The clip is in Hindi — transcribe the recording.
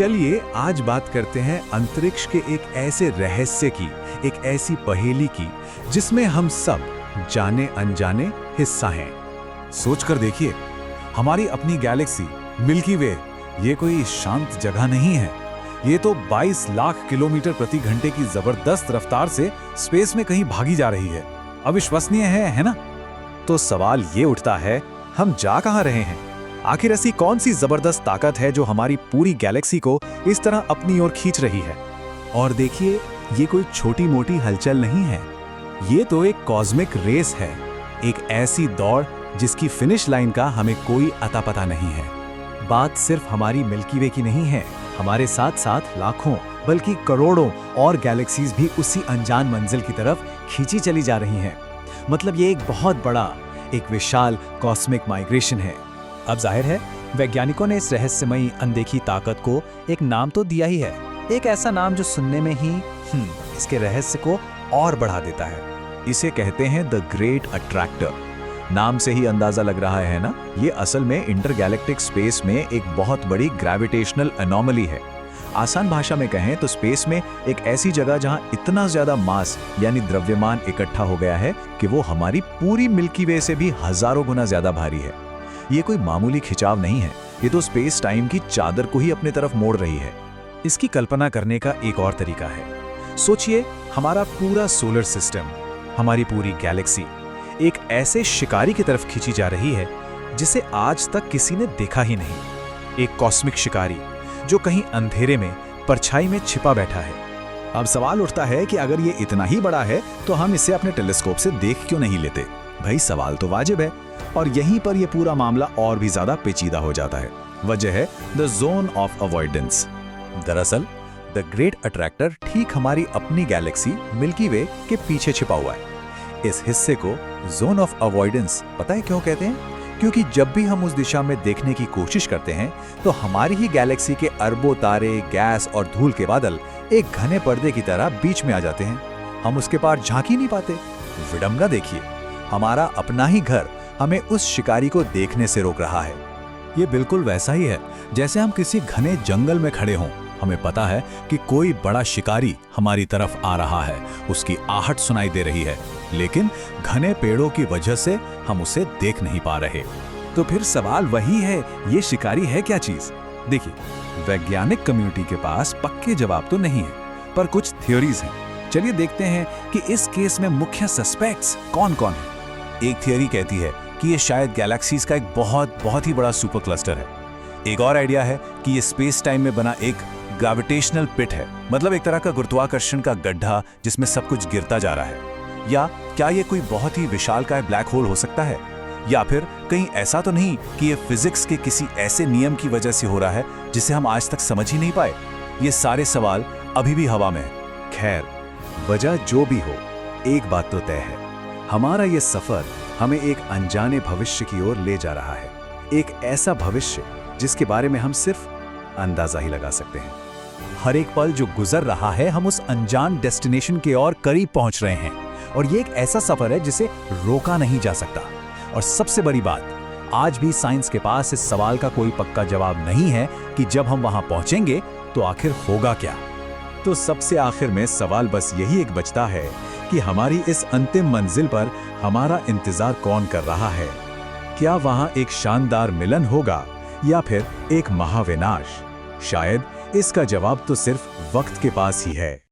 चलिए आज बात करते हैं अंतरिक्ष के एक ऐसे रहस्य की, एक ऐसी पहेली की जिसमें हम सब जाने अनजाने हिस्सा हैं। सोचकर देखिए, हमारी अपनी गैलेक्सी मिल्की वे ये कोई शांत जगह नहीं है। ये तो 22 लाख किलोमीटर प्रति घंटे की जबरदस्त रफ्तार से स्पेस में कहीं भागी जा रही है। अविश्वसनीय है ना? तो सवाल ये उठता है, हम जा कहां रहे हैं? आखिर ऐसी कौन सी जबरदस्त ताकत है जो हमारी पूरी गैलेक्सी को इस तरह अपनी ओर खींच रही है? और देखिए, ये कोई छोटी मोटी हलचल नहीं है, ये तो एक कॉस्मिक रेस है, एक ऐसी दौड़ जिसकी फिनिश लाइन का हमें कोई अता पता नहीं है। बात सिर्फ हमारी मिल्की वे की नहीं है, हमारे साथ साथ लाखों बल्कि करोड़ों और गैलेक्सीज भी उसी अनजान मंजिल की तरफ खींची चली जा रही हैं। मतलब ये एक बहुत बड़ा, एक विशाल कॉस्मिक माइग्रेशन है। अब जाहिर है वैज्ञानिकों ने इस रहस्यमयी अनदेखी ताकत को एक नाम तो दिया ही है, एक ऐसा नाम जो सुनने में ही इसके रहस्य को और बढ़ा देता है। इसे कहते हैं द ग्रेट अट्रैक्टर। नाम से ही अंदाजा लग रहा है ना, ये असल में इंटरगैलेक्टिक स्पेस में एक बहुत बड़ी ग्रेविटेशनल एनोमली है। आसान भाषा में कहें तो स्पेस में एक ऐसी जगह जहां इतना ज्यादा मास यानी द्रव्यमान इकट्ठा हो गया है कि वो हमारी पूरी मिल्की वे से भी हजारों गुना ज्यादा भारी है। ये कोई मामूली खिंचाव नहीं है, ये तो स्पेस टाइम की चादर को ही अपने तरफ मोड़ रही है। इसकी कल्पना करने का एक और तरीका है। सोचिए, हमारा पूरा सोलर सिस्टम, हमारी पूरी गैलेक्सी एक ऐसे शिकारी की तरफ खींची जा रही है जिसे आज तक किसी ने देखा ही नहीं। एक कॉस्मिक शिकारी जो कहीं अंधेरे में, परछाई में छिपा बैठा है। अब सवाल उठता है कि अगर ये इतना ही बड़ा है तो हम इसे अपने टेलीस्कोप से देख क्यों नहीं लेते? भाई सवाल तो वाजिब है, और यहीं पर यह पूरा मामला और भी ज्यादा पेचीदा हो जाता है। वजह है द जोन ऑफ अवॉइडेंस। दरअसल द ग्रेट अट्रैक्टर ठीक हमारी अपनी गैलेक्सी मिल्की वे के पीछे छिपा हुआ है। इस हिस्से को जोन ऑफ अवॉइडेंस पता है क्यों कहते हैं? क्योंकि जब भी हम उस दिशा में देखने की कोशिश करते हैं तो हमारी ही गैलेक्सी के अरबों तारे, गैस और धूल के बादल एक घने पर्दे की तरह बीच में आ जाते हैं। हम उसके पार झांक ही नहीं पाते। विडंबना देखिए, हमारा अपना ही घर हमें उस शिकारी को देखने से रोक रहा है। ये बिल्कुल वैसा ही है जैसे हम किसी घने जंगल में खड़े हों। हमें पता है कि कोई बड़ा शिकारी हमारी तरफ आ रहा है, उसकी आहट सुनाई दे रही है, लेकिन घने पेड़ों की वजह से हम उसे देख नहीं पा रहे। तो फिर सवाल वही है, ये शिकारी है क्या चीज? देखिए, वैज्ञानिक कम्युनिटी के पास पक्के जवाब तो नहीं है, पर कुछ थ्योरीज हैं। चलिए देखते हैं कि इस केस में मुख्य सस्पेक्ट्स कौन-कौन हैं। एक थियरी कहती है कि ये शायद गैलेक्सीज का एक बहुत ही बड़ा सुपर क्लस्टर है। एक और आइडिया है कि ये स्पेस टाइम में बना एक ग्रेविटेशनल पिट है, मतलब एक तरह का गुरुत्वाकर्षण का गड्ढा जिसमें सब कुछ गिरता जा रहा है। या क्या ये कोई बहुत ही विशालकाय ब्लैक होल हो सकता है? या फिर कहीं ऐसा तो नहीं कि ये फिजिक्स के किसी ऐसे नियम की वजह से हो रहा है जिसे हम आज तक समझ ही नहीं पाए? ये सारे सवाल अभी भी हवा में हैं। खैर, वजह जो भी हो, एक बात तो तय है, हमारा ये सफर हमें एक अनजाने भविष्य की ओर ले जा रहा है। एक ऐसा भविष्य जिसके बारे में हम सिर्फ अंदाजा ही लगा सकते हैं। हर एक पल जो गुजर रहा है, हम उस अनजान डेस्टिनेशन के और करीब पहुंच रहे हैं, और ये एक ऐसा सफर है जिसे रोका नहीं जा सकता। और सबसे बड़ी बात, आज भी साइंस के पास इस सवाल का कोई पक्का जवाब नहीं है कि जब हम वहां पहुंचेंगे तो आखिर होगा क्या। तो सबसे आखिर में सवाल बस यही एक बचता है कि हमारी इस अंतिम मंजिल पर हमारा इंतजार कौन कर रहा है? क्या वहां एक शानदार मिलन होगा या फिर एक महाविनाश? शायद इसका जवाब तो सिर्फ वक्त के पास ही है।